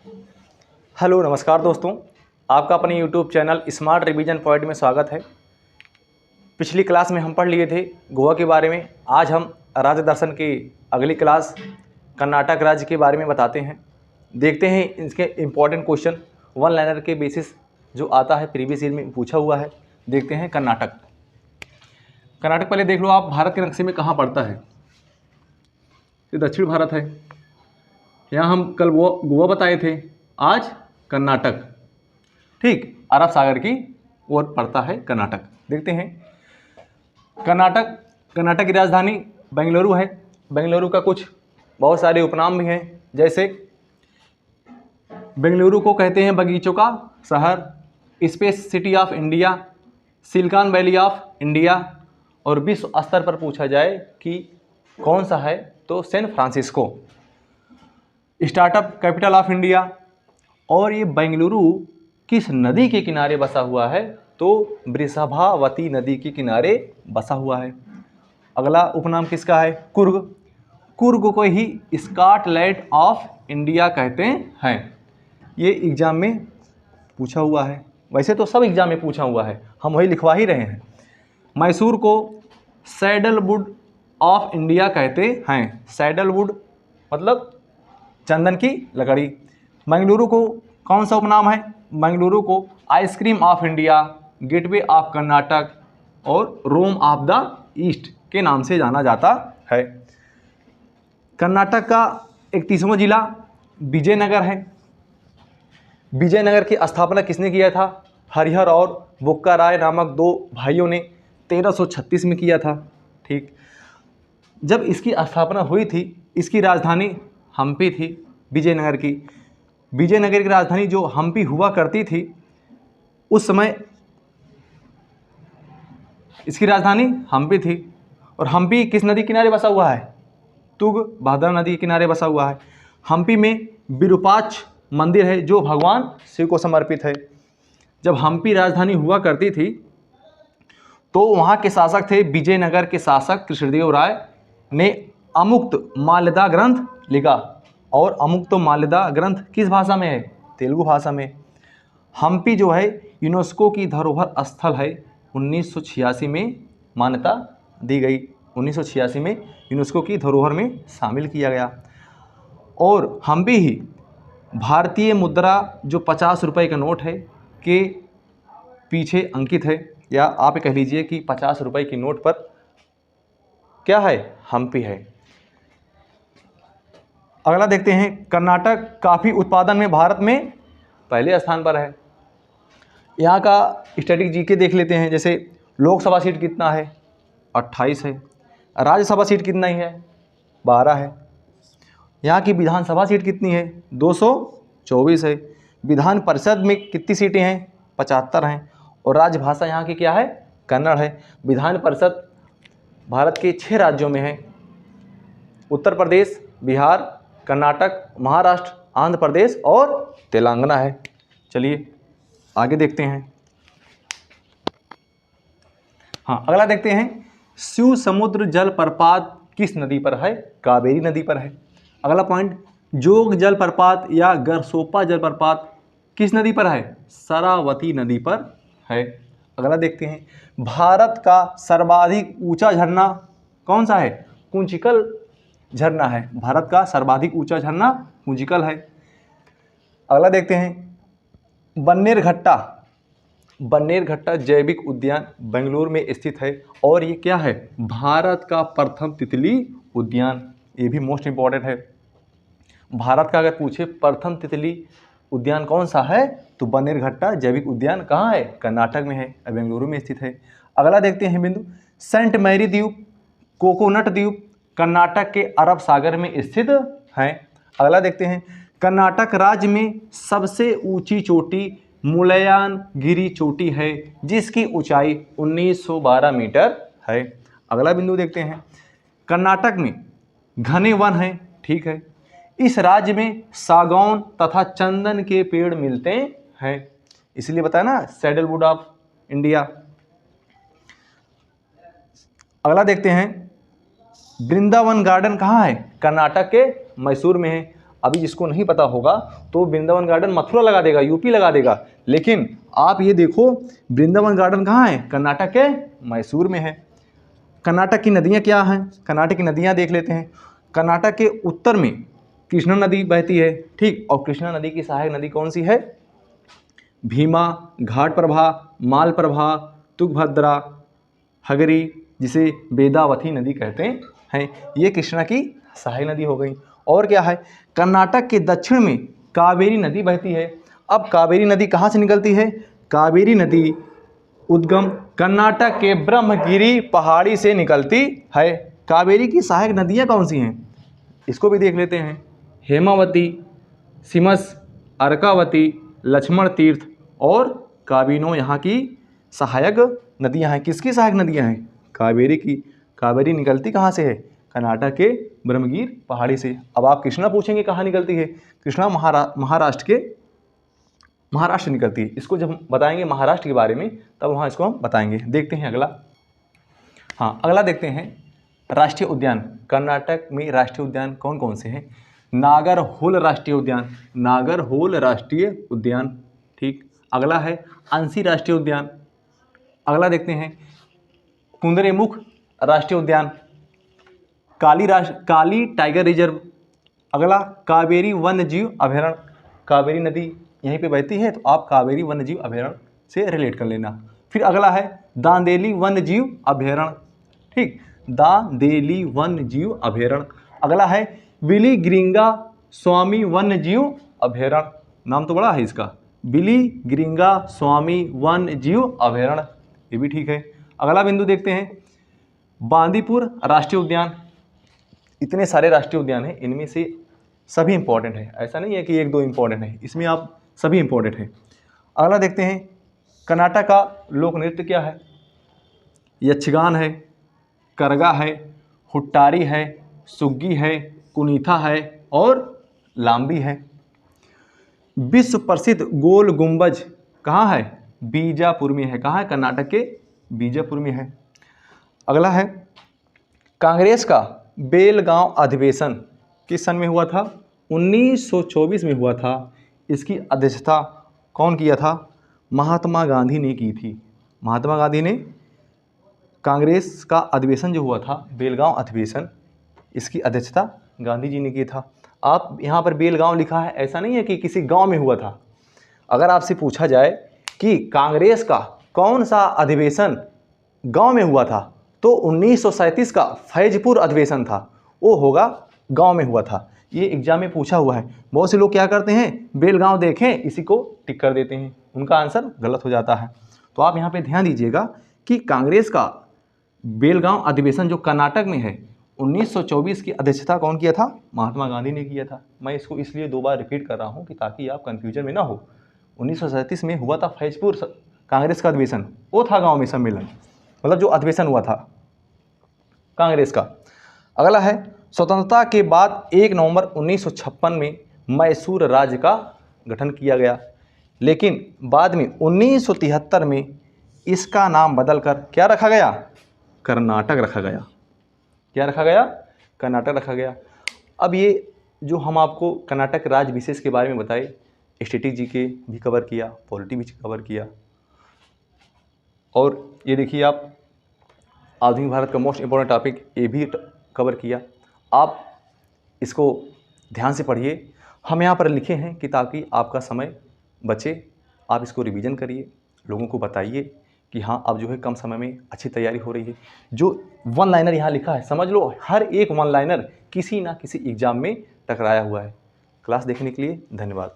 Hello नमस्कार दोस्तों, आपका अपने YouTube channel smart revision point में स्वागत है। पिछली क्लास में हम पढ़ लिए थे गोवा के बारे में। आज हम राज्य दर्शन की अगली क्लास कर्नाटक राज्य के बारे में बताते हैं। देखते हैं इसके इम्पोर्टेंट क्वेश्चन वन लाइनर के बेसिस जो आता है, प्रीवियस ईयर में पूछा हुआ है। देखते हैं कर्नाटक। कर्नाटक पहले देख लो आप, भारत के नक्शे में कहाँ पड़ता है। ये दक्षिण भारत है। यहाँ हम कल गोवा बताए थे, आज कर्नाटक। ठीक, अरब सागर की ओर पड़ता है कर्नाटक। देखते हैं कर्नाटक की राजधानी बेंगलुरु है। बेंगलुरु का कुछ बहुत सारे उपनाम भी हैं, जैसे बेंगलुरु को कहते हैं बगीचों का शहर, space city of India, silicon valley of India, और विश्व स्तर पर पूछा जाए कि कौन सा है तो San Francisco, startup capital of India. और ये बेंगलुरु किस नदी के किनारे बसा हुआ है तो वृषभावती नदी के किनारे बसा हुआ है। अगला उपनाम किसका है? कुर्ग। कुर्ग को ही स्कॉटलैंड ऑफ इंडिया कहते हैं। ये एग्जाम में पूछा हुआ है, वैसे तो सब एग्जाम में पूछा हुआ है, हम वही लिखवा ही रहे हैं। मैसूर को सैडलवुड ऑफ इंडिया कहते हैं। सैडलवुड मतलब चंदन की लकड़ी। बेंगलुरु को कौन सा उपनाम है? बेंगलुरु को ice cream of India, gateway of Karnataka और रोम ऑफ द ईस्ट के नाम से जाना जाता है। कर्नाटक का 31वां जिला विजयनगर है। विजयनगर की स्थापना किसने किया था? हरिहर और बुक्का राय नामक दो भाइयों ने 1336 में किया था। ठीक, जब इसकी स्थापना हुई थी, इसकी राजधानी हम्पी थी। विजयनगर की राजधानी जो हम्पी हुआ करती थी, उस समय इसकी राजधानी हम्पी थी। और हम्पी किस नदी किनारे बसा हुआ है? तुंगभद्रा नदी के किनारे बसा हुआ है। हम्पी में विरूपाक्ष मंदिर है जो भगवान शिव को समर्पित है। जब हम्पी राजधानी हुआ करती थी तो वहाँ के शासक थे विजयनगर के शासक कृष्णदेव राय ने अमुक्त माल्यदा ग्रंथ लिखा। और अमुक्त माल्यदा ग्रंथ किस भाषा में है? तेलुगु भाषा में। हम्पी जो है यूनेस्को की धरोहर स्थल है। 1986 में मान्यता दी गई। 1986 में यूनेस्को की धरोहर में शामिल किया गया। और हम्पी ही भारतीय मुद्रा जो 50 रुपये का नोट है के पीछे अंकित है, या आप कह लीजिए कि 50 रुपये की नोट पर क्या है? हम्पी है। अगला देखते हैं, कर्नाटक कॉफ़ी उत्पादन में भारत में पहले स्थान पर है। यहाँ का स्टैटिक जीके देख लेते हैं। जैसे लोकसभा सीट कितना है? 28 है। राज्यसभा सीट कितना ही है? 12 है। यहाँ की विधानसभा सीट कितनी है? 224 है। विधान परिषद में कितनी सीटें हैं? 75 हैं। और राजभाषा यहाँ की क्या है? कन्नड़ है। विधान परिषद भारत के 6 राज्यों में है, उत्तर प्रदेश, बिहार, कर्नाटक, महाराष्ट्र, आंध्र प्रदेश और तेलंगाना है। चलिए आगे देखते हैं। हाँ, अगला देखते हैं, शिव समुद्र जलप्रपात किस नदी पर है? कावेरी नदी पर है। अगला पॉइंट, जोग जलप्रपात या गरसोपा जलप्रपात किस नदी पर है? शरावती नदी पर है। अगला देखते हैं, भारत का सर्वाधिक ऊंचा झरना कौन सा है? कुंचिकल झरना है। भारत का सर्वाधिक ऊंचा झरना कुंचिकल है। अगला देखते हैं, बन्नेरघट्टा जैविक उद्यान बेंगलुरु में स्थित है। और ये क्या है? भारत का प्रथम तितली उद्यान। ये भी मोस्ट इंपॉर्टेंट है। भारत का अगर पूछे प्रथम तितली उद्यान कौन सा है तो बन्नेरघट्टा जैविक उद्यान कहाँ है? कर्नाटक में है, बेंगलुरु में स्थित है। अगला देखते हैं बिंदु, सेंट मैरी द्वीप, कोकोनट द्वीप कर्नाटक के अरब सागर में स्थित हैं। अगला देखते हैं, कर्नाटक राज्य में सबसे ऊंची चोटी मुलयानगिरी चोटी है जिसकी ऊंचाई 1912 मीटर है। अगला बिंदु देखते हैं, कर्नाटक में घने वन हैं। ठीक है, इस राज्य में सागौन तथा चंदन के पेड़ मिलते हैं, इसलिए बताया ना सैडलवुड ऑफ इंडिया। अगला देखते हैं, वृंदावन गार्डन कहाँ है? कर्नाटक के मैसूर में है। अभी जिसको नहीं पता होगा तो वृंदावन गार्डन मथुरा लगा देगा, यूपी लगा देगा, लेकिन आप ये देखो वृंदावन गार्डन कहाँ है? कर्नाटक के मैसूर में है। कर्नाटक की नदियाँ क्या हैं? कर्नाटक की नदियाँ देख लेते हैं। कर्नाटक के उत्तर में कृष्णा नदी बहती है, ठीक, और कृष्णा नदी की सहायक नदी कौन सी है? भीमा, घाटप्रभा, मालप्रभा, तुंगभद्रा, हगरी, जिसे वेदावती नदी कहते हैं, ये कृष्णा की सहायक नदी हो गई। और क्या है? कर्नाटक के दक्षिण में कावेरी नदी बहती है। अब कावेरी नदी कहाँ से निकलती है? कावेरी नदी उद्गम कर्नाटक के ब्रह्मगिरी पहाड़ी से निकलती है। कावेरी की सहायक नदियाँ कौन सी हैं? इसको भी देख लेते हैं। हेमावती, सिमस, अर्कावती, लक्ष्मण तीर्थ और काबिनो यहाँ की सहायक नदियाँ हैं। किसकी सहायक नदियाँ हैं? कावेरी की। कावेरी निकलती कहाँ से है? कर्नाटक के ब्रह्मगिर पहाड़ी से। अब आप कृष्णा पूछेंगे कहाँ निकलती है? कृष्णा महाराष्ट्र निकलती है। इसको जब हम बताएंगे महाराष्ट्र के बारे में तब वहाँ इसको हम बताएंगे। देखते हैं अगला। हाँ, अगला देखते हैं राष्ट्रीय उद्यान। कर्नाटक में राष्ट्रीय उद्यान कौन कौन से हैं? नागरहोल राष्ट्रीय उद्यान, नागरहोल राष्ट्रीय उद्यान, ठीक। अगला है अंशी राष्ट्रीय उद्यान। अगला देखते हैं कुंदरेमुख राष्ट्रीय उद्यान, काली टाइगर रिजर्व। अगला कावेरी वन्य जीव अभयारण्य। कावेरी नदी यहीं पे बहती है तो आप कावेरी वन्य जीव अभयारण्य से रिलेट कर लेना। फिर अगला है दांदेली वन्य जीव अभयारण्य, ठीक, दांदेली वन्य जीव अभयारण्य। अगला है बिलीग्रिंगा स्वामी वन्य जीव अभयारण्य, नाम तो बड़ा है इसका, बिलीग्रिंगा स्वामी वन्य जीव अभयारण्य, ये भी ठीक है। अगला बिंदु देखते हैं बांदीपुर राष्ट्रीय उद्यान। इतने सारे राष्ट्रीय उद्यान हैं, इनमें से सभी इंपॉर्टेंट है, ऐसा नहीं है कि एक दो इंपॉर्टेंट है, इसमें आप सभी इंपॉर्टेंट है। अगला देखते हैं कर्नाटक का लोक नृत्य क्या है? यक्षगान है, करगा है, हुट्टारी है, सुग्गी है, कुनीथा है और लांबी है। विश्व प्रसिद्ध गोल गुंबज कहाँ है? बीजापुर में है। कहाँ है? कर्नाटक के बीजापुर में है। अगला है कांग्रेस का बेलगांव अधिवेशन किस सन में हुआ था? 1924 में हुआ था। इसकी अध्यक्षता कौन किया था? महात्मा गांधी ने की थी। महात्मा गांधी ने कांग्रेस का अधिवेशन जो हुआ था बेलगांव अधिवेशन, इसकी अध्यक्षता गांधी जी ने की था। आप यहाँ पर बेलगांव लिखा है, ऐसा नहीं है कि किसी गांव में हुआ था। अगर आपसे पूछा जाए कि कांग्रेस का कौन सा अधिवेशन गांव में हुआ था तो 1937 का फैजपुर अधिवेशन था, वो होगा गांव में हुआ था। ये एग्जाम में पूछा हुआ है। बहुत से लोग क्या करते हैं, बेलगांव देखें इसी को टिक कर देते हैं, उनका आंसर गलत हो जाता है। तो आप यहाँ पे ध्यान दीजिएगा कि कांग्रेस का बेलगांव अधिवेशन जो कर्नाटक में है 1924 की अध्यक्षता कौन किया था? महात्मा गांधी ने किया था। मैं इसको इसलिए 2 बार रिपीट कर रहा हूँ कि ताकि आप कन्फ्यूजन में ना हो। 1937 में हुआ था फैजपुर कांग्रेस का अधिवेशन, वो था गाँव में सम्मेलन, मतलब जो अधिवेशन हुआ था कांग्रेस का। अगला है स्वतंत्रता के बाद 1 नवंबर 1956 में मैसूर राज्य का गठन किया गया, लेकिन बाद में 1973 में इसका नाम बदलकर क्या रखा गया? कर्नाटक रखा गया। क्या रखा गया? कर्नाटक रखा गया। अब ये जो हम आपको कर्नाटक राज्य विशेष के बारे में बताए, स्ट्रेटेजी के भी कवर किया, पॉलिटी भी कवर किया, और ये देखिए आप आधुनिक भारत का मोस्ट इम्पोर्टेंट टॉपिक ये भी कवर किया। आप इसको ध्यान से पढ़िए, हम यहाँ पर लिखे हैं कि ताकि आपका समय बचे। आप इसको रिवीजन करिए, लोगों को बताइए कि हाँ अब जो है कम समय में अच्छी तैयारी हो रही है। जो 1 लाइनर यहाँ लिखा है समझ लो, हर एक 1 लाइनर किसी ना किसी एग्जाम में टकराया हुआ है। क्लास देखने के लिए धन्यवाद।